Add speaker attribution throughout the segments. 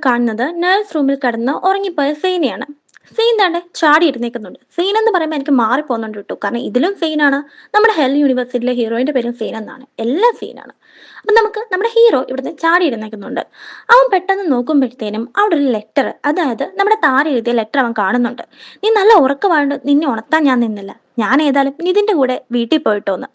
Speaker 1: കാണുന്നത് നേഴ്സ് റൂമിൽ കിടന്ന് ഉറങ്ങിപ്പോയ സെയിനെയാണ്. സെയിൻ താണ്ടെ ചാടി ഇരുന്നേക്കുന്നുണ്ട്. സെയിൻ എന്ന് പറയുമ്പോൾ എനിക്ക് മാറിപ്പോകുന്നുണ്ട് കേട്ടോ. കാരണം ഇതിലും സെയിനാണ്. നമ്മുടെ ഹെൽ യൂണിവേഴ്സിറ്റിയിലെ ഹീറോയിന്റെ പേരും സെയിൻ എന്നാണ്. എല്ലാം സെയിനാണ്. അപ്പൊ നമുക്ക് നമ്മുടെ ഹീറോ ഇവിടുന്ന് ചാടി ഇരുന്നേക്കുന്നുണ്ട്. അവൻ പെട്ടെന്ന് നോക്കുമ്പോഴത്തേനും അവിടെ ഒരു ലെറ്റർ, അതായത് നമ്മുടെ താര എഴുതിയ ലെറ്റർ അവൻ കാണുന്നുണ്ട്. നീ നല്ല ഉറക്കമായിട്ട് നിന്നെ ഉണർത്താൻ ഞാൻ നിന്നില്ല. ഞാൻ ഏതായാലും നിതിന്റെ കൂടെ വീട്ടിൽ പോയിട്ടോന്ന്.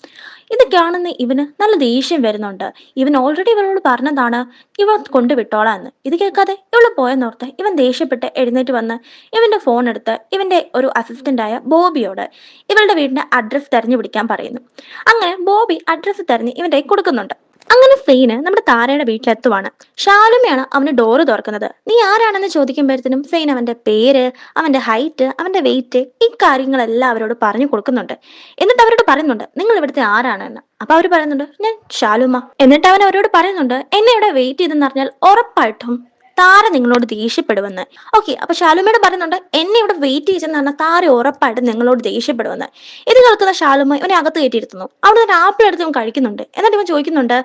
Speaker 1: ഇത് കാണുന്ന ഇവന് നല്ല ദേഷ്യം വരുന്നുണ്ട്. ഇവൻ ഓൾറെഡി ഇവളോട് പറഞ്ഞതാണ് ഇവ കൊണ്ടുവിട്ടോളാം എന്ന്. ഇത് കേൾക്കാതെ ഇവള് പോയെന്നോർത്ത് ഇവൻ ദേഷ്യപ്പെട്ട് എഴുന്നേറ്റ് വന്ന് ഇവന്റെ ഫോൺ എടുത്ത് ഇവന്റെ ഒരു അസിസ്റ്റന്റായ ബോബിയോട് ഇവളുടെ വീടിന്റെ അഡ്രസ്സ് തെരഞ്ഞു പിടിക്കാൻ പറയുന്നു. അങ്ങനെ ബോബി അഡ്രസ്സ് തെരഞ്ഞ് ഇവന്റെ കൊടുക്കുന്നുണ്ട്. അങ്ങനെ സെയിന് നമ്മുടെ താരയുടെ വീട്ടിലെത്തുവാണ്. ഷാലുമയാണ് അവന് ഡോറ് തുറക്കുന്നത്. നീ ആരാണെന്ന് ചോദിക്കുമ്പോഴത്തേനും സെയിൻ അവന്റെ പേര്, അവന്റെ ഹൈറ്റ്, അവന്റെ വെയിറ്റ്, ഈ കാര്യങ്ങളെല്ലാം അവരോട് പറഞ്ഞു കൊടുക്കുന്നുണ്ട്. എന്നിട്ട് അവരോട് പറയുന്നുണ്ട് നിങ്ങൾ ഇവിടുത്തെ ആരാണെന്ന്. അപ്പൊ അവര് പറയുന്നുണ്ട് ഞാൻ ഷാലുമ. എന്നിട്ട് അവൻ അവരോട് പറയുന്നുണ്ട് എന്നെ ഇവിടെ വെയിറ്റ് ചെയ്തെന്ന് പറഞ്ഞാൽ ഉറപ്പായിട്ടും താര നിങ്ങളോട് ദേഷ്യപ്പെടുമെന്ന്. ഓക്കെ, അപ്പൊ ഷാലുമയോട് പറയുന്നുണ്ട് എന്നെ ഇവിടെ വെയിറ്റ് ചെയ്തെന്ന് പറഞ്ഞാൽ താര ഉറപ്പായിട്ടും നിങ്ങളോട് ദേഷ്യപ്പെടുമെന്ന്. ഇത് കേൾക്കുന്ന ഷാലുമ ഇവനെ അകത്ത് കയറ്റിയിരുത്തുന്നു. അവിടെ ഒരു ആപ്പിൾ എടുത്ത് ഇവൻ കഴിക്കുന്നുണ്ട്. എന്നിട്ട് ഇവൻ ചോദിക്കുന്നുണ്ട്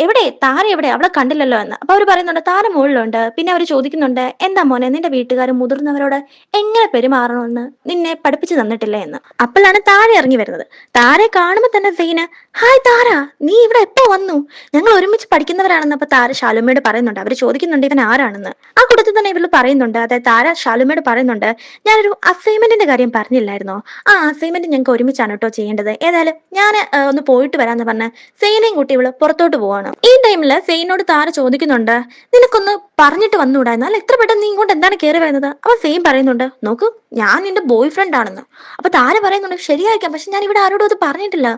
Speaker 1: എവിടെ താര എവിടെ, അവളെ കണ്ടില്ലല്ലോ എന്ന്. അപ്പൊ അവര് പറയുന്നുണ്ട് താര മുകളിലുണ്ട്. പിന്നെ അവർ ചോദിക്കുന്നുണ്ട് എന്താ മോനെ നിന്റെ വീട്ടുകാർ മുതിർന്നവരോട് എങ്ങനെ പെരുമാറണമെന്ന് നിന്നെ പഠിപ്പിച്ചു തന്നിട്ടില്ലേ എന്ന്. അപ്പോഴാണ് താര ഇറങ്ങി വരുന്നത്. താരെ കാണുമ്പോ തന്നെ സെയിന് ഹായ് താര, നീ ഇവിടെ എപ്പോ വന്നു, ഞങ്ങൾ ഒരുമിച്ച് പഠിക്കുന്നവരാണെന്ന്. അപ്പൊ താര ഷാലുമയോട് പറയുന്നുണ്ട്. അവര് ചോദിക്കുന്നുണ്ട് ഇവൻ ആരാണെന്ന്. ആ കൂട്ടത്തിൽ തന്നെ ഇവള് പറയുന്നുണ്ട്, അതായത് താര ഷാലുമയോട് പറയുന്നുണ്ട് ഞാനൊരു അസൈൻമെന്റിന്റെ കാര്യം പറഞ്ഞില്ലായിരുന്നോ, ആ അസൈൻമെന്റ് ഞങ്ങൾക്ക് ഒരുമിച്ചാണ് കേട്ടോ ചെയ്യേണ്ടത്. ഏതായാലും ഞാൻ ഒന്ന് പോയിട്ട് വരാന്ന് പറഞ്ഞ് സെയിനെയും കൂട്ടി ഇവള് പുറത്തോട്ട് പോവാണ്. ഈ ടൈമില് സെയിനോട് താര ചോദിക്കുന്നുണ്ട് നിനക്കൊന്ന് പറഞ്ഞിട്ട് വന്നുകൂടായിരുന്നു, അല്ല എത്ര പെട്ടെന്ന് നീ ഇങ്ങോട്ട് എന്താണ് കയറി വരുന്നത്. അപ്പൊ സെയിം പറയുന്നുണ്ട് നോക്കൂ ഞാൻ നിന്റെ ബോയ് ഫ്രണ്ട് ആണെന്ന്. അപ്പൊ താര പറയുന്നുണ്ട് ശരിയായിരിക്കാം, പക്ഷെ ഞാൻ ഇവിടെ ആരോടും അത് പറഞ്ഞിട്ടില്ല.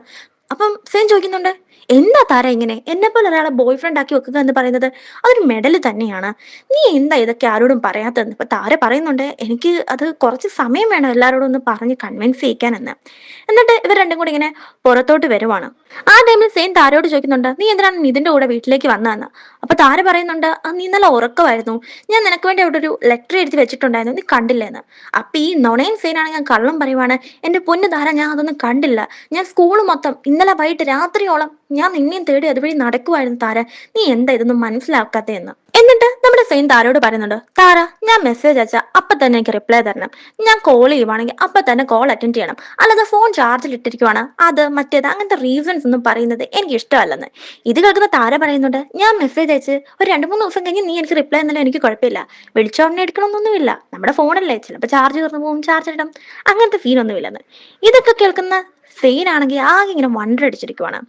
Speaker 1: അപ്പം സെയിൻ ചോദിക്കുന്നുണ്ട് എന്താ താര ഇങ്ങനെ എന്നെ പോലെ ഒരാളെ ബോയ് ഫ്രണ്ട് ആക്കി വെക്കുക എന്ന് പറയുന്നത് അതൊരു മെഡൽ തന്നെയാണ്, നീ എന്താ ഇതൊക്കെ ആരോടും പറയാത്തതെന്ന്. ഇപ്പൊ താര പറയുന്നുണ്ട് എനിക്ക് അത് കുറച്ച് സമയം വേണം എല്ലാവരോടും ഒന്ന് പറഞ്ഞ് കൺവിൻസ് ചെയ്യിക്കാനെന്ന്. എന്നിട്ട് ഇവർ രണ്ടും കൂടി ഇങ്ങനെ പുറത്തോട്ട് വരുവാണ്. ആ ടൈമിൽ സെയിൻ താരയോട് ചോദിക്കുന്നുണ്ട് നീ എന്തിനാണ് നിതിന്റെ കൂടെ വീട്ടിലേക്ക് വന്നതെന്ന്. അപ്പൊ താര പറയുന്നുണ്ട് നീ നല്ല ഉറക്കമായിരുന്നു, ഞാൻ നിനക്ക് വേണ്ടി അവിടെ ഒരു ലെറ്റർ എഴുതി വെച്ചിട്ടുണ്ടായിരുന്നു, നീ കണ്ടില്ലെന്ന്. അപ്പൊ ഈ നൊണയൻ സെയിനാണെങ്കിൽ ഞാൻ കള്ളം പറയുവാണ് എന്റെ പൊന്നു താര, ഞാൻ അതൊന്നും കണ്ടില്ല, ഞാൻ സ്കൂൾ മൊത്തം ഇന്നലെ വൈകിട്ട് രാത്രിയോളം ഞാൻ നിന്നെയും തേടി അതുവഴി നടക്കുവായിരുന്നു താര, നീ എന്താ ഇതൊന്നും മനസ്സിലാക്കാത്തതെന്ന്. എന്നിട്ട് നമ്മുടെ സെയിൻ താരയോട് പറയുന്നുണ്ട് താര ഞാൻ മെസ്സേജ് അയച്ചാൽ അപ്പൊ തന്നെ എനിക്ക് റിപ്ലൈ തരണം, ഞാൻ കോൾ ചെയ്യുവാണെങ്കിൽ അപ്പൊ തന്നെ കോൾ അറ്റൻഡ് ചെയ്യണം, അല്ലാതെ ഫോൺ ചാർജിൽ ഇട്ടിരിക്കുവാണ് അത് മറ്റേത് അങ്ങനത്തെ റീസൺസ് ഒന്നും പറയുന്നത് എനിക്ക് ഇഷ്ടമല്ലെന്ന്. ഇത് കേൾക്കുന്ന താര പറയുന്നുണ്ട് ഞാൻ മെസ്സേജ് അയച്ച് ഒരു 2-3 ദിവസം കഴിഞ്ഞ് നീ എനിക്ക് റിപ്ലൈ തന്നാലും എനിക്ക് കുഴപ്പമില്ല, വിളിച്ചോടനെ എടുക്കണമെന്നൊന്നുമില്ല, നമ്മുടെ ഫോണല്ലേ, ചിലപ്പോൾ ചാർജ് തീർന്നു പോകും, ചാർജ് ഇടണം, അങ്ങനത്തെ സീനൊന്നുമില്ലെന്ന്. ഇതൊക്കെ കേൾക്കുന്ന സെയിൻ ആണെങ്കിൽ ആകെ ഇങ്ങനെ വണ്ടടിച്ചിരിക്കുവാണ്.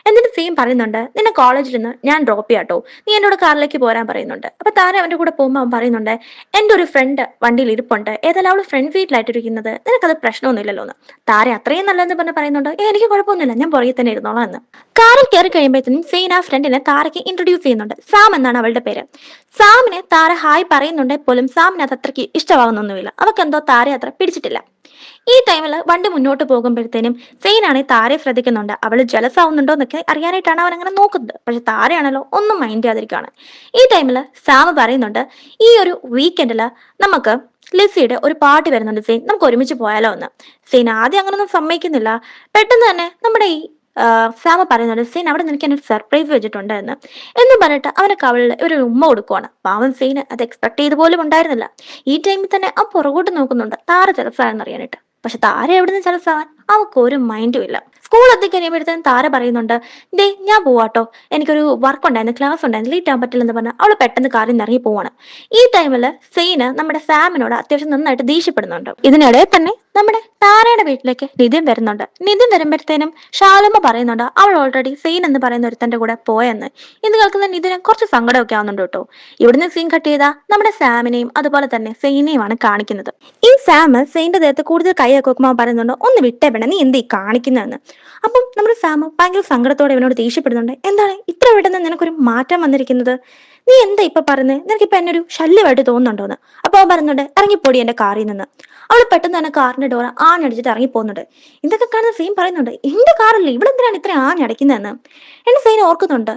Speaker 1: എന്നിട്ട് സെയിം പറയുന്നുണ്ട് നിന്നെ കോളേജിൽ നിന്ന് ഞാൻ ഡ്രോപ്പ് ചെയ്യാട്ടോ, നീ എന്നോട് കാറിലേക്ക് പോരാൻ പറയുന്നുണ്ട്. അപ്പൊ താര അവന്റെ കൂടെ പോകുമ്പോൾ അവൻ പറയുന്നുണ്ട് എന്റെ ഒരു ഫ്രണ്ട് വണ്ടിയിൽ ഇരിപ്പുണ്ട്, ഏതായാലും അവള് ഫ്രണ്ട് സീറ്റിലായിട്ടിരിക്കുന്നത്, നിനക്കത് പ്രശ്നമൊന്നുമില്ലല്ലോ എന്ന്. താര അത്രയും നല്ലതെന്ന് പറഞ്ഞ് പറയുന്നുണ്ട് എനിക്ക് കുഴപ്പമൊന്നുമില്ല, ഞാൻ പുറകെ തന്നെ ഇരുന്നോളാം എന്ന്. കാറിൽ കയറി കഴിയുമ്പോഴത്തേനും സെയിൻ ആ ഫ്രണ്ടിനെ താരയ്ക്ക് ഇൻട്രൊഡ്യൂസ് ചെയ്യുന്നുണ്ട്. സാം എന്നാണ് അവളുടെ പേര്. സാമിനെ താര ഹായ് പറയുന്നുണ്ടെ പോലും സാമിന് അത് അത്രയ്ക്ക് ഇഷ്ടമാവുന്നൊന്നുമില്ല, അവൾക്ക് എന്തോ താര അത്ര പിടിച്ചിട്ടില്ല. ഈ ടൈമിൽ വണ്ടി മുന്നോട്ട് പോകുമ്പോഴത്തേനും സെയിനാണെങ്കിൽ താരയെ ശ്രദ്ധിക്കുന്നുണ്ട്. അവള് ജലസ് ആവുന്നുണ്ടോ എന്നൊക്കെ അറിയാനായിട്ടാണ് അവൻ അങ്ങനെ നോക്കുന്നത്. പക്ഷെ താരയാണല്ലോ ഒന്നും മൈൻഡ് ചെയ്യാതിരിക്കുകയാണ്. ഈ ടൈമിൽ സാം പറയുന്നുണ്ട് ഈ ഒരു വീക്കെൻഡില് നമുക്ക് ലിസിയുടെ ഒരു പാർട്ടി വരുന്നുണ്ട് സെയിൻ, നമുക്ക് ഒരുമിച്ച് പോയാലോ എന്ന്. സെയിൻ ആദ്യം അങ്ങനൊന്നും സമ്മതിക്കുന്നില്ല. പെട്ടെന്ന് തന്നെ നമ്മുടെ ഈ സാമ പറയുന്നുണ്ട് സെയിൻ അവിടെ നിനക്ക് എന്നെ സർപ്രൈസ് വെച്ചിട്ടുണ്ട് എന്ന് പറഞ്ഞിട്ട് അവനെ കവളിൽ ഒരു ഉമ്മ കൊടുക്കുവാണ്. പാവൻ സെയിന് അത് എക്സ്പെക്ട് ചെയ്ത് പോലും ഉണ്ടായിരുന്നില്ല. ഈ ടൈമിൽ തന്നെ ആ പുറകോട്ട് നോക്കുന്നുണ്ട് താര ജലസായെന്ന് അറിയാനായിട്ട്. പക്ഷെ താര എവിടുന്ന് ജലസാവാൻ, അവൾക്ക് ഒരു മൈൻഡും ഇല്ല. സ്കൂൾ എത്തിക്കഴിയുമ്പോഴത്തേനും താര പറയുന്നുണ്ട് ദേ ഞാൻ പോവാട്ടോ, എനിക്കൊരു വർക്ക് ഉണ്ടായിരുന്നു, ക്ലാസ് ഉണ്ടായിരുന്നു, ലേറ്റ് ആകാൻ പറ്റില്ലെന്ന് പറഞ്ഞാൽ അവള് പെട്ടെന്ന് കാറിൽ നിന്ന് ഇറങ്ങി പോവാണ്. ഈ ടൈമില് സെയിന് നമ്മുടെ സാമിനോട് അത്യാവശ്യം നന്നായിട്ട് ദേഷ്യപ്പെടുന്നുണ്ട്. ഇതിനിടെ തന്നെ നമ്മുടെ താരയുടെ വീട്ടിലേക്ക് നിതിൻ വരുന്നുണ്ട്. നിതിൻ വരുമ്പോഴത്തേനും ഷാലുമ പറയുന്നുണ്ട് അവൾ ഓൾറെഡി സെയിൻ എന്ന് പറയുന്ന ഒരുത്തന്റെ കൂടെ പോയെന്ന്. ഇത് കേൾക്കുന്ന നിതിന് കുറച്ച് സങ്കടമൊക്കെ ആവുന്നുണ്ട് കേട്ടോ. ഇവിടുന്ന് സീൻ കട്ട് ചെയ്താൽ നമ്മുടെ സാമിനെയും അതുപോലെ തന്നെ സെയിനെയുമാണ് കാണിക്കുന്നത്. ഈ സാം സെയിന്റെ ദേഹത്ത് കൂടുതൽ കൈയൊക്കെ വെക്കുമ്പോൾ പറയുന്നുണ്ട് ഒന്ന് വിട്ടേ വേണം, നീ എന്തീ കാണിക്കുന്നതെന്ന്. അപ്പം നമ്മുടെ സാം ഭയങ്കര സങ്കടത്തോടെ ഇവനോട് ദേഷ്യപ്പെടുന്നുണ്ട്. എന്താണ് ഇത്ര പെട്ടെന്ന് നിനക്കൊരു മാറ്റം വന്നിരിക്കുന്നത്, നീ എന്താ ഇപ്പൊ പറയുന്നത്, നിനക്കിപ്പൊ എന്നെ ഒരു ശല്യമായിട്ട് തോന്നുന്നുണ്ടോന്ന്. അപ്പൊ അവൻ പറയുന്നുണ്ട് ഇറങ്ങിപ്പോടി എന്റെ കാറിൽ നിന്ന്. അവൾ പെട്ടെന്ന് തന്നെ കാറിന്റെ ഡോർ ആഞ്ഞടിച്ചിട്ട് ഇറങ്ങിപ്പോകുന്നുണ്ട്. ഇതൊക്കെ കാണുന്ന സെയിം പറയുന്നുണ്ട് എന്റെ കാറല്ലേ, ഇവളെന്തിനാണ് ഇത്ര ആഞ്ഞടയ്ക്കുന്നതെന്ന്. എന്റെ സെയിൻ ഓർക്കുന്നുണ്ട്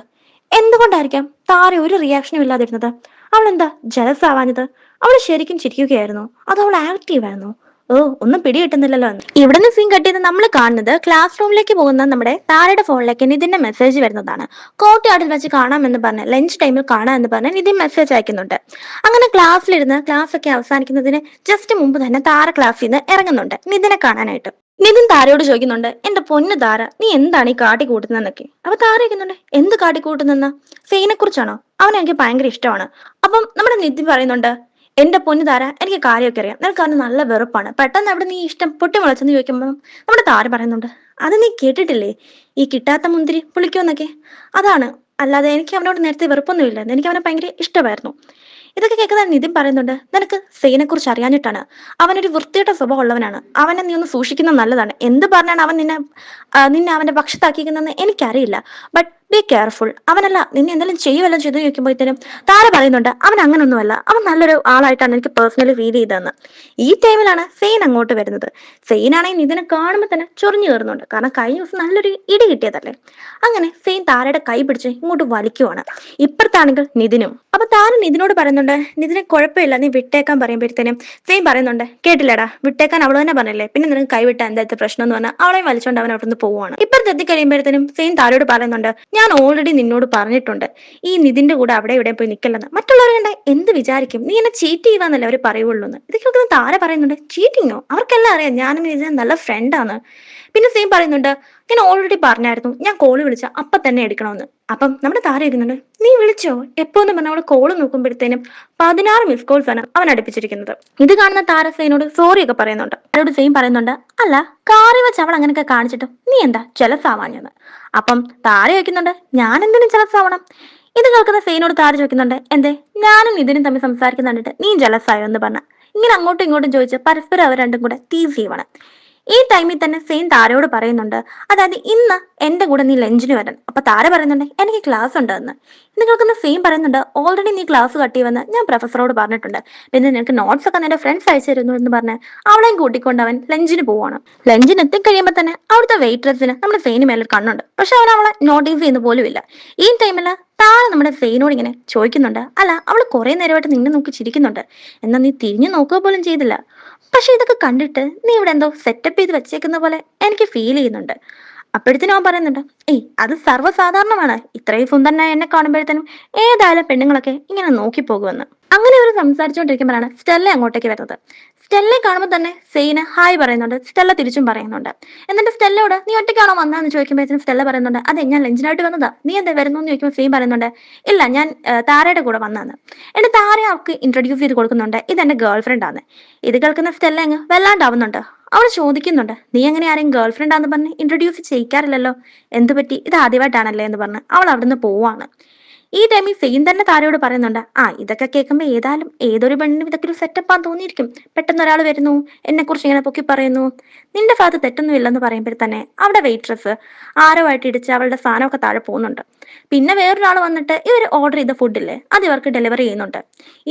Speaker 1: എന്തുകൊണ്ടായിരിക്കാം താര ഒരു റിയാക്ഷനും ഇല്ലാതിരുന്നത്. അവൾ എന്താ ജലസ് ആവാഞ്ഞത്, അവൾ ശരിക്കും ചിരിക്കുകയായിരുന്നു, അത് അവൾ ആക്റ്റീവ് ആയിരുന്നു. ഓ, ഒന്നും പിടി കിട്ടുന്നില്ലല്ലോ എന്ന്. ഇവിടുന്ന് സീൻ കട്ടിയത് നമ്മൾ കാണുന്നത് ക്ലാസ് റൂമിലേക്ക് പോകുന്ന നമ്മുടെ താരയുടെ ഫോണിലേക്ക് നിതിന്റെ മെസ്സേജ് വരുന്നതാണ്. കോർട്ട്യാർഡിൽ വെച്ച് കാണാമെന്ന് പറഞ്ഞ് ലഞ്ച് ടൈമിൽ കാണാമെന്ന് പറഞ്ഞ് നിതിൻ മെസ്സേജ് അയക്കുന്നുണ്ട്. അങ്ങനെ ക്ലാസ്സിലിരുന്ന് ക്ലാസ് ഒക്കെ അവസാനിക്കുന്നതിന് ജസ്റ്റ് മുമ്പ് തന്നെ താര ക്ലാസ്സിൽ നിന്ന് ഇറങ്ങുന്നുണ്ട് നിതിനെ കാണാനായിട്ട്. നിതിൻ താരയോട് ചോദിക്കുന്നുണ്ട്, എന്റെ പൊന്നു താര, നീ എന്താണ് ഈ കാട്ടിക്കൂട്ടുന്നതെന്നൊക്കെ. അപ്പൊ താര ചോദിക്കുന്നുണ്ട്, എന്ത് കാട്ടിക്കൂട്ടുന്നെന്ന? സെയിനെ കുറിച്ചാണോ? അവനെ എനിക്ക് ഭയങ്കര ഇഷ്ടമാണ്. അപ്പം നമ്മുടെ നിതിൻ പറയുന്നുണ്ട്, എന്റെ പൊന്നു താര, എനിക്ക് കാര്യമൊക്കെ അറിയാം, നിനക്ക് അവന് നല്ല വെറുപ്പാണ്, പെട്ടെന്ന് അവിടെ നീ ഇഷ്ടം പൊട്ടി മുളച്ചെന്ന് ചോദിക്കുമ്പോൾ നമ്മുടെ താര പറയുന്നുണ്ട്, അത് നീ കേട്ടിട്ടില്ലേ, ഈ കിട്ടാത്ത മുന്തിരി പുളിക്കുമെന്നൊക്കെ. അതാണ്, അല്ലാതെ എനിക്ക് അവനോട് നേരത്തെ വെറുപ്പൊന്നുമില്ല, എനിക്ക് അവനെ ഭയങ്കര ഇഷ്ടമായിരുന്നു. ഇതൊക്കെ കേൾക്കുന്ന നിതിൻ പറയുന്നുണ്ട്, നിനക്ക് സെയിനെ കുറിച്ച് അറിയാഞ്ഞിട്ടാണ്. അവനൊരു വൃത്തിയുടെ സ്വഭാവം ഉള്ളവനാണ്, അവനെ നീ ഒന്ന് സൂക്ഷിക്കുന്നത് നല്ലതാണ്. എന്ത് പറഞ്ഞാണ് അവൻ നിന്നെ അവന്റെ പക്ഷത്താക്കിക്കുന്നതെന്ന് എനിക്കറിയില്ല. But be careful. അവനല്ല നിന്നെ എന്തെങ്കിലും ചെയ്യുമല്ലോ ചെയ്തു ചോദിക്കുമ്പോഴത്തേനും താര പറയുന്നുണ്ട്, അവൻ അങ്ങനൊന്നുമല്ല, അവൻ നല്ലൊരു ആളായിട്ടാണ് എനിക്ക് പേഴ്സണലി ഫീൽ ചെയ്തതെന്ന്. ഈ ടൈമിലാണ് സെയിൻ അങ്ങോട്ട് വരുന്നത്. സെയിനാണെങ്കിൽ നിതിനെ കാണുമ്പോൾ തന്നെ ചൊറിഞ്ഞു കയറുന്നുണ്ട്, കാരണം കഴിഞ്ഞ ദിവസം നല്ലൊരു ഇടി കിട്ടിയതല്ലേ. അങ്ങനെ സെയിൻ താരയുടെ കൈ പിടിച്ച് ഇങ്ങോട്ട് വലിക്കുവാണ്. ഇപ്പുറത്താണെങ്കിൽ നിതിനും. അപ്പൊ താര നിതിനോട് പറയുന്നുണ്ട്, നിതിനെ കുഴപ്പമില്ല, നീ വിട്ടേക്കാൻ പറയുമ്പോഴത്തേനും സെയിം പറയുന്നുണ്ട്, കേട്ടില്ലടാ, വിട്ടേക്കാൻ അവള് തന്നെ പറഞ്ഞില്ലേ, പിന്നെ നിനക്ക് കൈവിട്ട എന്താ പ്രശ്നം എന്ന് പറഞ്ഞാൽ അവളെയും വലിച്ചോണ്ട് അവൻ അവിടുന്ന് പോവുകയാണ്. ഇപ്പുറത്ത് എത്തിക്കഴിയുമ്പോഴത്തേനും സെയിം താരയോട് പറയുന്നുണ്ട്, ഞാൻ ഓൾറെഡി നിന്നോട് പറഞ്ഞിട്ടുണ്ട് ഈ നിതിന്റെ കൂടെ അവിടെ ഇവിടെ പോയി നിൽക്കില്ലെന്ന്. മറ്റുള്ളവർ കണ്ട എന്ത് വിചാരിക്കും, നീ എന്നെ ചീറ്റ് ചെയ്യുവാന്നല്ലേ അവർ പറയുള്ളൂ എന്ന്. ഇതൊക്കെ താര പറയുന്നുണ്ട്, ചീറ്റിങ്ങോ? അവർക്കെല്ലാം അറിയാം ഞാനും നിതിനും നല്ല ഫ്രണ്ടാണ്. പിന്നെ സെയിം പറയുന്നുണ്ട്, ഞാൻ ഓൾറെഡി പറഞ്ഞായിരുന്നു ഞാൻ കോള് വിളിച്ച അപ്പൊ തന്നെ എടുക്കണമെന്ന്. അപ്പം നമ്മുടെ താര ഇരിക്കുന്നുണ്ട്, നീ വിളിച്ചോ എപ്പോന്ന് പറഞ്ഞ അവള് കോള് നോക്കുമ്പോഴത്തേനും 16 മിസ് കോൾസ് ആണ് അവൻ അടുപ്പിച്ചിരിക്കുന്നത്. ഇത് കാണുന്ന താര സെയിനോട് സോറി ഒക്കെ പറയുന്നുണ്ട്. അവരോട് സെയിം പറയുന്നുണ്ട്, അല്ല കാറി വെച്ച് അവൾ അങ്ങനെയൊക്കെ കാണിച്ചിട്ടും നീ എന്താ ജലസാവാഞ്ഞെന്ന്. അപ്പം താര ചോദിക്കുന്നുണ്ട്, ഞാൻ എന്തിനും ജലസാവണം? ഇത് കേൾക്കുന്ന സെയിനോട് താര ചോദിക്കുന്നുണ്ട്, എന്തേ ഞാനും ഇതിനും തമ്മിൽ സംസാരിക്കുന്ന കണ്ടിട്ട് നീ ജലസായോ എന്ന് പറഞ്ഞ. ഇങ്ങനെ അങ്ങോട്ടും ഇങ്ങോട്ടും ചോദിച്ച് പരസ്പരം അവർ രണ്ടും കൂടെ ടീസ് ചെയ്യുവാണ്. ഈ ടൈമിൽ തന്നെ സെയിം താരയോട് പറയുന്നുണ്ട്, അതായത് ഇന്ന് എന്റെ കൂടെ നീ ലഞ്ചിന് വരണം. അപ്പൊ താര പറയുന്നുണ്ട്, എനിക്ക് ക്ലാസ് ഉണ്ട് എന്ന്. ഇത് കേൾക്കുന്ന സെയിം പറയുന്നുണ്ട്, ഓൾറെഡി നീ ക്ലാസ് കട്ട് ചെയ്യുമെന്ന് ഞാൻ പ്രൊഫസറോട് പറഞ്ഞിട്ടുണ്ട്, പിന്നെ നിനക്ക് നോട്ട്സ് ഒക്കെ നിന്റെ ഫ്രണ്ട്സ് അയച്ചു തരുന്നു എന്ന് പറഞ്ഞ് അവളെയും കൂട്ടിക്കൊണ്ട് അവൻ ലഞ്ചിന് പോവാണ്. ലഞ്ചിന് എത്തിക്കഴിയുമ്പോൾ തന്നെ അവിടുത്തെ വെയിട്രസിന് നമ്മുടെ സെയിന് മേലെ കണ്ണുണ്ട്, പക്ഷെ അവൻ അവളെ നോട്ടീസ് ചെയ്യുന്ന പോലും ഇല്ല. ഈ ടൈമിൽ താഴെ നമ്മുടെ സെയിനോട് ഇങ്ങനെ ചോദിക്കുന്നുണ്ട്, അല്ല അവള് കുറെ നേരമായിട്ട് നിന്നെ നോക്കി ചിരിക്കുന്നുണ്ട്, എന്നാൽ നീ തിരിഞ്ഞു നോക്കുക പോലും ചെയ്തില്ല. പക്ഷെ ഇതൊക്കെ കണ്ടിട്ട് നീ ഇവിടെ എന്തോ സെറ്റപ്പ് ചെയ്ത് വെച്ചേക്കുന്ന പോലെ എനിക്ക് ഫീൽ ചെയ്യുന്നുണ്ട്. അപ്പോഴത്തേനും അവൻ പറയുന്നുണ്ട്, ഏയ് അത് സർവ്വസാധാരണമാണ്, ഇത്രയും സുന്ദരനായ എന്നെ കാണുമ്പോഴത്തേനും ഏതായാലും പെണ്ണുങ്ങളൊക്കെ ഇങ്ങനെ നോക്കി പോകുമെന്ന്. അങ്ങനെ അവർ സംസാരിച്ചുകൊണ്ടിരിക്കുമ്പോഴാണ് സ്റ്റെല്ല അങ്ങോട്ടേക്ക് വരുന്നത്. സ്റ്റെല്ലയെ കാണുമ്പോൾ തന്നെ സെയിന് ഹായ് പറയുന്നുണ്ട്, സ്റ്റെല്ല തിരിച്ചും പറയുന്നുണ്ട്. എന്നിട്ട് സ്റ്റെല്ലയോട് നീ ഒറ്റയ്ക്കാണോ വന്നതെന്ന് ചോദിക്കുമ്പോഴത്തേനും സ്റ്റെല്ല പറയുന്നുണ്ട്, അതെ ഞാൻ ലഞ്ചിനായിട്ട് വന്നതാ, നീ എന്താ വരുന്നു എന്ന് ചോദിക്കുമ്പോൾ സെയിം പറയുന്നുണ്ട്, ഇല്ല ഞാൻ താരയുടെ കൂടെ വന്നതെന്ന്. എന്നിട്ട് താര അവൾക്ക് ഇൻട്രൊഡ്യൂസ് ചെയ്ത് കൊടുക്കുന്നുണ്ട്, ഇതെന്റെ ഗേൾ ഫ്രണ്ട് ആണ്. ഇത് കേൾക്കുന്ന സ്റ്റെല്ല അങ്ങ് വല്ലാണ്ടാവുന്നുണ്ട്. അവൾ ചോദിക്കുന്നുണ്ട്, നീ അങ്ങനെ ആരെയും ഗേൾ ഫ്രണ്ട് ആണെന്ന് പറഞ്ഞ് ഇൻട്രൊഡ്യൂസ് ചെയ്യിക്കാറില്ലല്ലോ, എന്ത് പറ്റി, ഇത് ആദ്യമായിട്ടാണല്ലേ എന്ന് പറഞ്ഞ് അവൾ അവിടുന്ന് പോവാണ്. ഈ ടൈമിൽ സെയിം തന്നെ താരയോട് പറയുന്നുണ്ട്, ഇതൊക്കെ കേൾക്കുമ്പോൾ ഏതായാലും ഏതൊരു പെണ്ണിനും ഇതൊക്കെ ഒരു സെറ്റപ്പാന്ന് തോന്നിയിരിക്കും. പെട്ടെന്ന് ഒരാൾ വരുന്നു, എന്നെ കുറിച്ച് ഇങ്ങനെ പൊക്കി പറയുന്നു, നിന്റെ ഭാഗത്ത് തെറ്റൊന്നും ഇല്ലെന്ന് പറയുമ്പോൾ തന്നെ അവിടെ വെയിട്രസ് ആരോ ആയിട്ട് ഇടിച്ച് അവളുടെ സാധനമൊക്കെ താഴെ പോകുന്നുണ്ട്. പിന്നെ വേറൊരാൾ വന്നിട്ട് ഇവർ ഓർഡർ ചെയ്ത ഫുഡില്ലേ അത് ഇവർക്ക് ഡെലിവറി ചെയ്യുന്നുണ്ട്.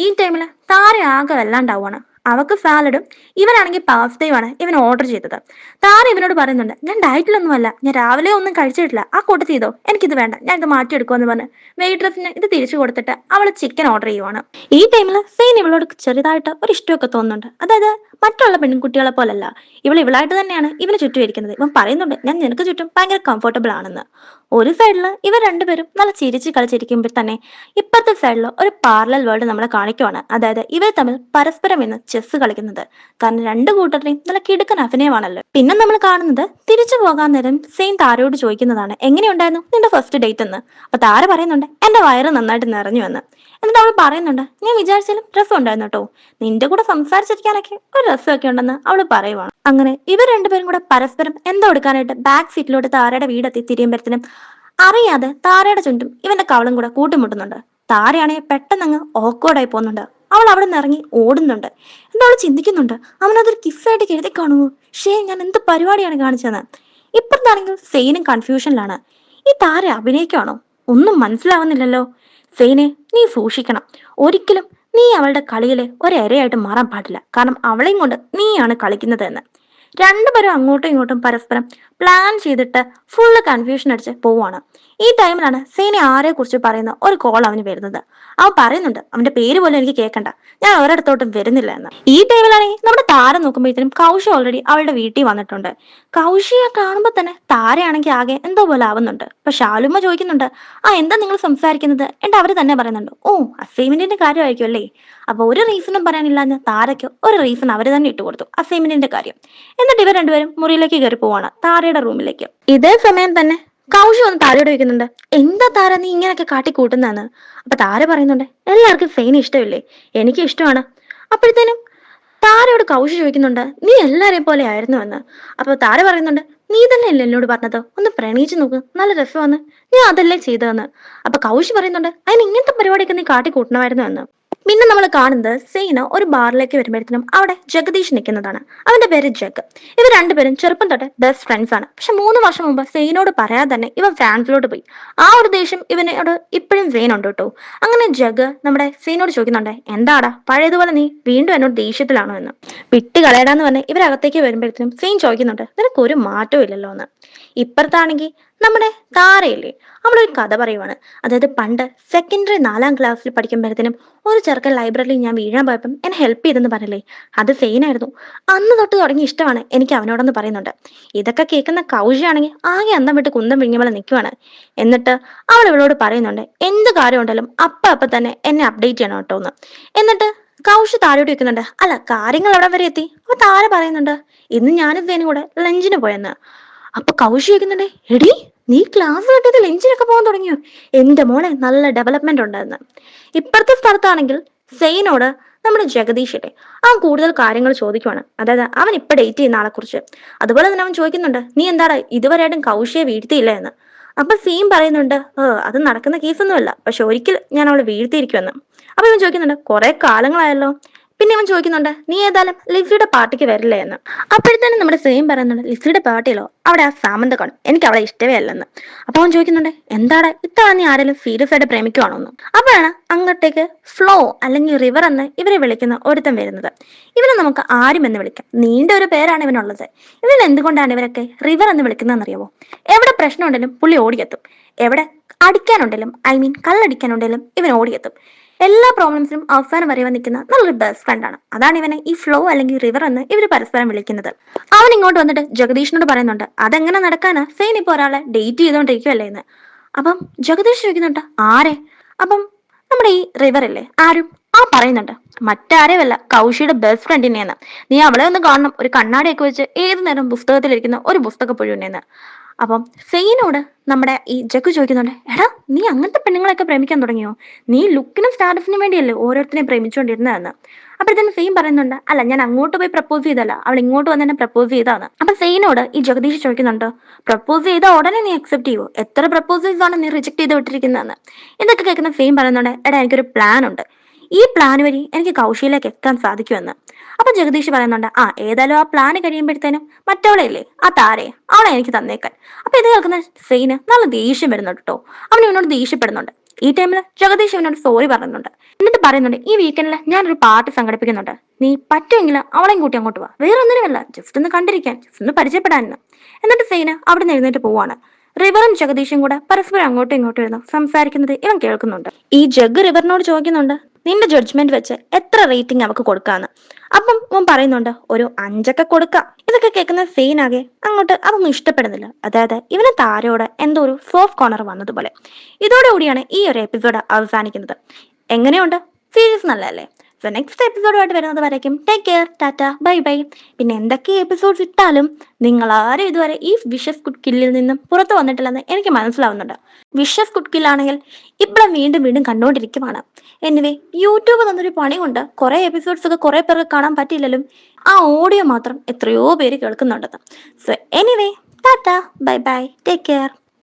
Speaker 1: ഈ ടൈമിൽ താര ആകെ വല്ലാണ്ടാവുകയാണ്. അവക്ക് സാലഡും ഇവനാണെങ്കിൽ പാസ്തയുമാണ് ഇവൻ ഓർഡർ ചെയ്തത്. താര ഇവനോട് പറയുന്നുണ്ട്, ഞാൻ ഡയറ്റിലൊന്നുമല്ല, ഞാൻ രാവിലെ ഒന്നും കഴിച്ചിട്ടില്ല, ആ കൂട്ടത്തിൽ ചെയ്തോ, എനിക്കിത് വേണ്ട, ഞാൻ ഇത് മാറ്റിയെടുക്കുമെന്ന് പറഞ്ഞ് വെയിട്രസിന് ഇത് തിരിച്ചു കൊടുത്തിട്ട് അവള് ചിക്കൻ ഓർഡർ ചെയ്യുവാണ്. ഈ ടൈമിൽ സെയിൻ ഇവളോട് ചെറുതായിട്ട് ഒരു ഇഷ്ടമൊക്കെ തോന്നുന്നുണ്ട്. അതായത് മറ്റുള്ള പെൺകുട്ടികളെ പോലല്ല, ഇവളായിട്ട് തന്നെയാണ് ഇവന് ചുറ്റും ഇരിക്കുന്നത്. ഇവൻ പറയുന്നുണ്ട്, ഞാൻ നിനക്ക് ചുറ്റും ഭയങ്കര കംഫർട്ടബിൾ ആണെന്ന്. ഒരു സൈഡില് ഇവർ രണ്ടുപേരും നല്ല ചിരിച്ച് കളിച്ചിരിക്കുമ്പോൾ തന്നെ ഇപ്പുറത്തെ സൈഡില് ഒരു പാരലൽ വേൾഡ് നമ്മളെ കാണിക്കുവാണ്. അതായത് ഇവർ തമ്മിൽ പരസ്പരം ഇന്ന് ചെസ് കളിക്കുന്നത്. കാരണം രണ്ടു കൂട്ടരുടെയും നല്ല കിടുക്കൻ അഭിനയമാണല്ലോ. പിന്നെ നമ്മൾ കാണുന്നത് തിരിച്ചു പോകാൻ നേരം സെയിം താരയോട് ചോദിക്കുന്നതാണ്, എങ്ങനെയുണ്ടായിരുന്നു നിന്റെ ഫസ്റ്റ് ഡേറ്റ് എന്ന്. അപ്പൊ താര പറയുന്നുണ്ട്, എന്റെ വയറ് നന്നായിട്ട് നിറഞ്ഞു എന്ന്. എന്നിട്ട് അവൾ പറയുന്നുണ്ട്, ഞാൻ വിചാരിച്ചാലും രസം ഉണ്ടായിരുന്നു കേട്ടോ, നിന്റെ കൂടെ സംസാരിച്ചിരിക്കാനൊക്കെ ഒരു രസമൊക്കെ ഉണ്ടെന്ന് അവള് പറയുവാണ്. അങ്ങനെ ഇവർ രണ്ടുപേരും കൂടെ പരസ്പരം എന്തോ എടുക്കാനായിട്ട് ബാക്ക് സീറ്റിലോട്ട് താരയുടെ വീടെത്തി തിരിയുമ്പോഴത്തേനും അറിയാതെ താരയുടെ ചുണ്ടും ഇവന്റെ കവളും കൂടെ കൂട്ടിമുട്ടുന്നുണ്ട്. താരയാണെങ്കിൽ പെട്ടെന്ന് അങ്ങ് ഓക്കോർഡായി പോകുന്നുണ്ട്. അവൾ അവിടെ നിന്ന് ഇറങ്ങി ഓടുന്നുണ്ട്. എന്നിട്ട് അവൾ ചിന്തിക്കുന്നുണ്ട്, അവനതൊരു കിസ്സായിട്ട് കരുതി കാണുമോ, ഞാൻ എന്ത് പരിപാടിയാണ് കാണിച്ചതെന്ന്. ഇപ്പഴത്താണെങ്കിൽ സെയിനും കൺഫ്യൂഷനിലാണ്. ഈ താര അഭിനയിക്കുവാണോ, ഒന്നും മനസ്സിലാവുന്നില്ലല്ലോ. സെയിനെ നീ സൂക്ഷിക്കണം, ഒരിക്കലും നീ അവളുടെ കളിയിലെ ഒരേരയായിട്ട് മാറാൻ പാടില്ല, കാരണം അവളെയും കൊണ്ട് നീയാണ് കളിക്കുന്നത് എന്ന്. രണ്ടുപേരും അങ്ങോട്ടും ഇങ്ങോട്ടും പരസ്പരം പ്ലാൻ ചെയ്തിട്ട് ഫുള്ള് കൺഫ്യൂഷൻ അടിച്ച് പോവാണ്. ഈ ടൈമിലാണ് സീന ആരെ കുറിച്ച് പറയുന്ന ഒരു കോൾ അവന് വരുന്നത്. അവൻ പറയുന്നുണ്ട് അവന്റെ പേര് പോലും എനിക്ക് കേൾക്കണ്ട, ഞാൻ ഒരിടത്തോട്ടും വരുന്നില്ല എന്ന്. ഈ ടൈമിലാണെങ്കിൽ നമ്മുടെ താര നോക്കുമ്പോഴത്തേനും കൗശി ഓൾറെഡി അവളുടെ വീട്ടിൽ വന്നിട്ടുണ്ട്. കൗശിയെ കാണുമ്പോൾ തന്നെ താരയാണെങ്കിൽ ആകെ എന്തോ പോലെ ആവുന്നുണ്ട്. അപ്പൊ ഷാലുമ്മ ചോദിക്കുന്നുണ്ട്, ആ എന്താ നിങ്ങൾ സംസാരിക്കുന്നത്? എന്നിട്ട് അവര് തന്നെ പറയുന്നുണ്ട്, ഓ അസൈൻമെന്റിന്റെ കാര്യമായിരിക്കും അല്ലേ. അപ്പൊ ഒരു റീസണും പറയാനില്ലാന്ന് താരയ്ക്ക് ഒരു റീസൺ അവര് തന്നെ ഇട്ട് കൊടുത്തു, അസൈൻമെന്റിന്റെ കാര്യം. എന്നിട്ട് ഇവർ രണ്ടുപേരും മുറിയിലേക്ക് കയറി പോവാണ്, താരയുടെ റൂമിലേക്ക്. ഇതേ സമയം തന്നെ കൗശി വന്ന് താരയോട് ചോദിക്കുന്നുണ്ട്, എന്താ താര നീ ഇങ്ങനെയൊക്കെ കാട്ടിക്കൂട്ടുന്നതെന്ന്. അപ്പൊ താര പറയുന്നുണ്ട്, എല്ലാവർക്കും സൈന ഇഷ്ടമില്ലേ, എനിക്ക് ഇഷ്ടമാണ്. അപ്പോഴത്തേനും താരയോട് കൗശി ചോദിക്കുന്നുണ്ട്, നീ എല്ലാരെയും പോലെ ആയിരുന്നു എന്ന്. അപ്പൊ താര പറയുന്നുണ്ട്, നീ തന്നെ അല്ലേ എന്നോട് പറഞ്ഞത് ഒന്ന് പ്രണയിച്ചു നോക്ക്, നല്ല രസമാണ്, നീ അതല്ലേ ചെയ്തതെന്ന്. അപ്പൊ കൗശി പറയുന്നുണ്ട്, അതിന് ഇങ്ങനത്തെ പരിപാടിയൊക്കെ നീ കാട്ടിക്കൂട്ടണമായിരുന്നു എന്ന്. പിന്നെ നമ്മൾ കാണുന്നത് സൈന ഒരു ബാറിലേക്ക് വരുമ്പോഴത്തേനും അവിടെ ജഗദീഷ് നിൽക്കുന്നതാണ്. അവന്റെ പേര് ജഗ്. ഇവർ രണ്ടുപേരും ചെറുപ്പം തൊട്ട് ബെസ്റ്റ് ഫ്രണ്ട്സ് ആണ്. പക്ഷെ 3 വർഷം മുമ്പ് സൈനോട് പറയാതെ തന്നെ ഇവൻ ഫ്രാൻസിലോട്ട് പോയി. ആ ഒരു ദേഷ്യം ഇവനോട് ഇപ്പോഴും സെയിൻ ഉണ്ട് കേട്ടോ. അങ്ങനെ ജഗ് നമ്മുടെ സൈനോട് ചോദിക്കുന്നുണ്ട്, എന്താടാ പഴയതുപോലെ നീ വീണ്ടും എന്നോട് ദേഷ്യത്തിലാണോ എന്ന്. വിട്ട് കളയടാന്ന് പറഞ്ഞ് ഇവരകത്തേക്ക് വരുമ്പോഴത്തേനും സെയിൻ ചോദിക്കുന്നുണ്ട്, നിനക്ക് ഒരു മാറ്റവും ഇല്ലല്ലോ എന്ന്. ഇപ്പുറത്താണെങ്കിൽ നമ്മുടെ താരയില്ലേ, അവളൊരു കഥ പറയുവാണ്. അതായത് പണ്ട് സെക്കൻഡറി 4ാം ക്ലാസ്സിൽ പഠിക്കുമ്പോഴത്തേനും ഒരു ചെറുക്കൻ ലൈബ്രറിയിൽ ഞാൻ വീഴാൻ പോയപ്പം എന്നെ ഹെൽപ്പ് ചെയ്തെന്ന് പറഞ്ഞില്ലേ, അത് സെയിനായിരുന്നു. അന്ന് തൊട്ട് തുടങ്ങി ഇഷ്ടമാണ് എനിക്ക് അവനോടെന്ന് പറയുന്നുണ്ട്. ഇതൊക്കെ കേൾക്കുന്ന കൗശിയാണെങ്കിൽ ആകെ അന്തം വിട്ട് കുന്തം വിഴിഞ്ഞ പോലെ നിൽക്കുവാണ്. എന്നിട്ട് അവൾ ഇവളോട് പറയുന്നുണ്ട്, എന്ത് കാര്യം ഉണ്ടല്ലോ അപ്പൊ തന്നെ എന്നെ അപ്ഡേറ്റ് ചെയ്യണം കേട്ടോ എന്ന്. എന്നിട്ട് കൗശി താരോട് വെക്കുന്നുണ്ട്, അല്ല കാര്യങ്ങൾ എവിടെ വരെ എത്തി. അപ്പൊ താര പറയുന്നുണ്ട്, ഇന്ന് ഞാനും സേനും കൂടെ ലഞ്ചിന് പോയെന്ന്. അപ്പൊ കൗശി ചോദിക്കുന്നുണ്ട്, എടി നീ ക്ലാസ് കെട്ടിയത് ലഞ്ചിനൊക്കെ പോകാൻ തുടങ്ങിയോ, എന്റെ മോളെ നല്ല ഡെവലപ്മെന്റ് ഉണ്ടെന്ന്. ഇപ്പുറത്തെ സ്ഥലത്താണെങ്കിൽ സെയിനോട് നമ്മുടെ ജഗദീഷില്ലേ, അവൻ കൂടുതൽ കാര്യങ്ങൾ ചോദിക്കുവാണ്. അതായത് അവൻ ഇപ്പൊ ഡേറ്റ് ചെയ്യുന്ന ആളെ കുറിച്ച്. അതുപോലെ തന്നെ അവൻ ചോദിക്കുന്നുണ്ട്, നീ എന്താണ് ഇതുവരെയായിട്ടും കൗശിയെ വീഴ്ത്തിയില്ല എന്ന്. അപ്പൊ സെയിം പറയുന്നുണ്ട്, അത് നടക്കുന്ന കേസൊന്നുമല്ല, പക്ഷെ ഒരിക്കൽ ഞാൻ അവളെ വീഴ്ത്തിയിരിക്കുമെന്ന്. അപ്പൊ ഇവൻ ചോദിക്കുന്നുണ്ട്, കുറെ കാലങ്ങളായല്ലോ. പിന്നെ ഇവൻ ചോദിക്കുന്നുണ്ട്, നീ ഏതായാലും ലിസിയുടെ പാർട്ടിക്ക് വരില്ലേ എന്ന്. അപ്പോഴത്തേനും നമ്മുടെ സെയിം പറയുന്നുണ്ട്, ലിസിയുടെ പാർട്ടിയിലോ അവിടെ ആ സാമന്ത കാണും, എനിക്ക് അവളെ ഇഷ്ടമേ അല്ലെന്ന്. അപ്പൊ അവൻ ചോദിക്കുന്നുണ്ട്, എന്താണ് ഇത്തവണ നീ ആരെങ്കിലും സീരിയസ് ആയിട്ട് പ്രേമിക്കുവാണോന്ന്. അപ്പോഴാണ് അങ്ങോട്ടേക്ക് ഫ്ലോ അല്ലെങ്കിൽ റിവർ എന്ന് ഇവരെ വിളിക്കുന്ന ഒരുത്തൻ വരുന്നത്. ഇവനെ നമുക്ക് ആരും എന്ന് വിളിക്കാം, നീണ്ട ഒരു പേരാണ് ഇവനുള്ളത്. ഇവൻ എന്തുകൊണ്ടാണ് ഇവരൊക്കെ റിവർ എന്ന് വിളിക്കുന്നതെന്നറിയാവോ? എവിടെ പ്രശ്നം ഉണ്ടെങ്കിലും പുള്ളി ഓടിയെത്തും. എവിടെ അടിക്കാനുണ്ടെങ്കിലും കള്ളടിക്കാനുണ്ടെങ്കിലും ഇവൻ ഓടിയെത്തും. എല്ലാ പ്രോബ്ലംസിനും അവസാനം വരെ നിൽക്കുന്ന നല്ലൊരു ബെസ്റ്റ് ഫ്രണ്ടാണ്. അതാണ് ഇവനെ ഈ ഫ്ലോ അല്ലെങ്കിൽ റിവർ എന്ന് ഇവർ പരസ്പരം വിളിക്കുന്നത്. അവൻ ഇങ്ങോട്ട് വന്നിട്ട് ജഗദീഷിനോട് പറയുന്നുണ്ട്, അതെങ്ങനെ നടക്കാനാ, സെയിൻ ഇപ്പൊ ഒരാളെ ഡേറ്റ് ചെയ്തോണ്ടിരിക്കുവല്ലേ എന്ന്. അപ്പം ജഗദീഷ് ചോദിക്കുന്നുണ്ട്, ആരെ? അപ്പം നമ്മുടെ ഈ റിവർ ഇല്ലേ ആരും ആ പറയുന്നുണ്ട്, മറ്റാരെയല്ല കൗശിയുടെ ബെസ്റ്റ് ഫ്രണ്ടിനെയെന്ന്. നീ അവളെ ഒന്ന് കാണണം, ഒരു കണ്ണാടിയൊക്കെ വെച്ച് ഏത് നേരം പുസ്തകത്തിലിരിക്കുന്ന ഒരു പുസ്തക പുഴുവിനെന്ന്. അപ്പം സെയിനോട് നമ്മുടെ ഈ ജഗ് ചോദിക്കുന്നുണ്ട്, എടാ നീ അങ്ങനത്തെ പെണ്ണുങ്ങളെയൊക്കെ പ്രേമിക്കാൻ തുടങ്ങിയോ? നീ ലുക്കിനും സ്റ്റാറ്റസിനും വേണ്ടിയല്ലേ ഓരോരുത്തരെയും പ്രേമിച്ചുകൊണ്ടിരുന്നതെന്ന്. അപ്പോഴത്തേനും സെയിം പറയുന്നുണ്ട്, അല്ല ഞാൻ അങ്ങോട്ട് പോയി പ്രപ്പോസ് ചെയ്തല്ല, അവൾ ഇങ്ങോട്ട് വന്ന് തന്നെ പ്രപ്പോസ് ചെയ്താണ്. അപ്പൊ സെയിനോട് ഈ ജഗദീഷ് ചോദിക്കുന്നുണ്ട്, പ്രപ്പോസ് ചെയ്ത ഉടനെ നീ അക്സെപ്റ്റ് ചെയ്യുമോ? എത്ര പ്രപ്പോസൽസ് ആണ് നീ റിജക്ട് ചെയ്ത് വിട്ടിരിക്കുന്നതെന്ന്. ഇതൊക്കെ കേൾക്കുന്ന സെയിം പറയുന്നുണ്ട്, എടാ എനിക്കൊരു പ്ലാൻ ഉണ്ട്, ഈ പ്ലാൻ വഴി എനിക്ക് കൗശിയിലേക്ക് എത്താൻ സാധിക്കുമെന്ന്. അപ്പൊ ജഗദീഷ് പറയുന്നുണ്ട്, ആ ഏതായാലും ആ പ്ലാൻ കഴിയുമ്പോഴത്തേനും മറ്റവളെ ഇല്ലേ ആ താരയെ അവളെ എനിക്ക് തന്നേക്കാൻ. അപ്പൊ ഇത് കേൾക്കുന്ന സെയിന് നല്ല ദേഷ്യം വരുന്നുണ്ട് കേട്ടോ. അവൻ ഇവനോട് ദേഷ്യപ്പെടുന്നുണ്ട്. ഈ ടൈമിൽ ജഗദീഷ് ഇവനോട് സോറി പറയുന്നുണ്ട്. എന്നിട്ട് പറയുന്നുണ്ട്, ഈ വീക്കെൻഡിൽ ഞാനൊരു പാർട്ടി സംഘടിപ്പിക്കുന്നുണ്ട്, നീ പറ്റുമെങ്കിൽ അവളെയും കൂട്ടി അങ്ങോട്ട് പോവാ, വേറെ ഒന്നിനുമല്ല, ജസ്റ്റ് ഒന്ന് കണ്ടിരിക്കാൻ, ജസ്റ്റ് ഒന്ന് പരിചയപ്പെടാനെന്ന്. എന്നിട്ട് സെയിന് അവിടെ നിന്ന് എഴുന്നേറ്റ് പോവാണ്. റിവറും ജഗദീഷും കൂടെ പരസ്പരം അങ്ങോട്ടും ഇങ്ങോട്ടും ഇരുന്ന് സംസാരിക്കുന്നത് ഇവൻ കേൾക്കുന്നുണ്ട്. ഈ ജഗ് റിവറിനോട് ചോദിക്കുന്നുണ്ട്, നിന്റെ ജഡ്ജ്മെന്റ് വെച്ച് എത്ര റേറ്റിംഗ് അവക്ക് കൊടുക്കാന്ന്. അപ്പം അവൻ പറയുന്നുണ്ട്, ഒരു 5 കൊടുക്കാം. ഇതൊക്കെ കേൾക്കുന്ന സെയിനാകെ അങ്ങോട്ട് അതൊന്നും ഇഷ്ടപ്പെടുന്നില്ല. അതായത് ഇവന് താരയോട് എന്തോ ഒരു സോഫ്റ്റ് കോർണർ വന്നതുപോലെ. ഇതോടുകൂടിയാണ് ഈ ഒരു എപ്പിസോഡ് അവസാനിക്കുന്നത്. എങ്ങനെയുണ്ട്? സീരീസ് നല്ലതല്ലേ? സോ നെക്സ്റ്റ് എപ്പിസോഡുമായിട്ട് വരുന്നത് വരയ്ക്കും take care, Tata, bye by. പിന്നെ എന്തൊക്കെ എപ്പിസോഡ്സ് ഇട്ടാലും നിങ്ങൾ ആരും ഇതുവരെ ഈ വിഷസ് കുഡ് കില്ലിൽ നിന്നും പുറത്തു വന്നിട്ടില്ലെന്ന് എനിക്ക് മനസ്സിലാവുന്നുണ്ട്. വിഷസ് കുഡ് കില്ലാണെങ്കിൽ ഇപ്പോഴും വീണ്ടും വീണ്ടും കണ്ടുകൊണ്ടിരിക്കുവാണ്. എനിവേ യൂട്യൂബ് തന്നൊരു പണി കൊണ്ട് കുറെ എപ്പിസോഡ്സ് ഒക്കെ കുറെ പേർക്ക് കാണാൻ പറ്റിയില്ലെങ്കിലും ആ ഓഡിയോ മാത്രം എത്രയോ പേര് കേൾക്കുന്നുണ്ടെന്ന്. So anyway tata, bye bye, take care.